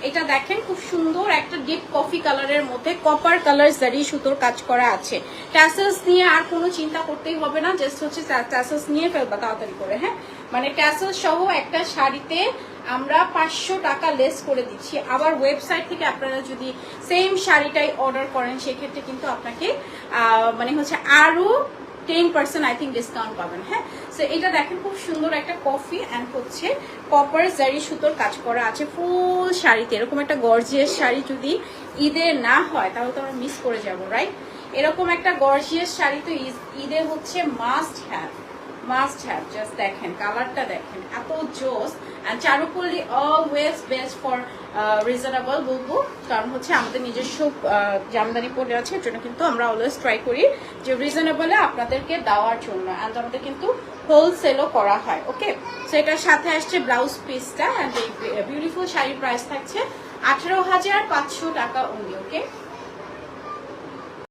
এটা দেখেন খুব সুন্দর একটা ডিপ কফি কালারের মধ্যে কপার কালার জারি সুতোর কাজ করা আছে। ট্যাসেলস নিয়ে আর কোনো চিন্তা করতেই হবে না, জাস্ট হচ্ছে ট্যাসেলস নিয়ে ফেলবা তাড়াতাড়ি করে। হ্যাঁ, মানে ট্যাসেলস সহ একটা শাড়িতে আমরা 500 টাকা লেস করে দিচ্ছি। আবার ওয়েবসাইট থেকে আপনারা যদি সেম শাড়িটাই অর্ডার করেন সেক্ষেত্রে কিন্তু আপনাকে মানে হচ্ছে আরো 10% আই থিঙ্ক ডিসকাউন্ট পাবেন। হ্যাঁ, সো এটা দেখেন খুব সুন্দর একটা কফি অ্যান্ড হচ্ছে কপার জারি সুতোর কাজ করা আছে ফুল শাড়িতে। এরকম একটা গর্জিয়াস শাড়ি যদি ঈদে না হয় তাহলে তো আমরা মিস করে যাবো, রাইট? এরকম একটা গর্জিয়াস শাড়ি তো ঈদে হচ্ছে মাস্ট হ্যাভ। জাস্ট দেখেন কালারটা দেখেন, এত জোস। And Charupalli always best for reasonable বলবো, কারণ হচ্ছে আমাদের নিজস্ব জামদানি পড়ে আছে, এর জন্য কিন্তু আমরা অলওয়েজ ট্রাই করি যে রিজনেবলে আপনাদেরকে দেওয়ার জন্য। অ্যান্ড আমাদের কিন্তু হোলসেলও করা হয়। ওকে, সো এটার সাথে আসছে ব্লাউজ পিসটা। অ্যান্ড এই বিউটিফুল শাড়ির প্রাইস থাকছে 18,500 টাকা অনলি। ওকে,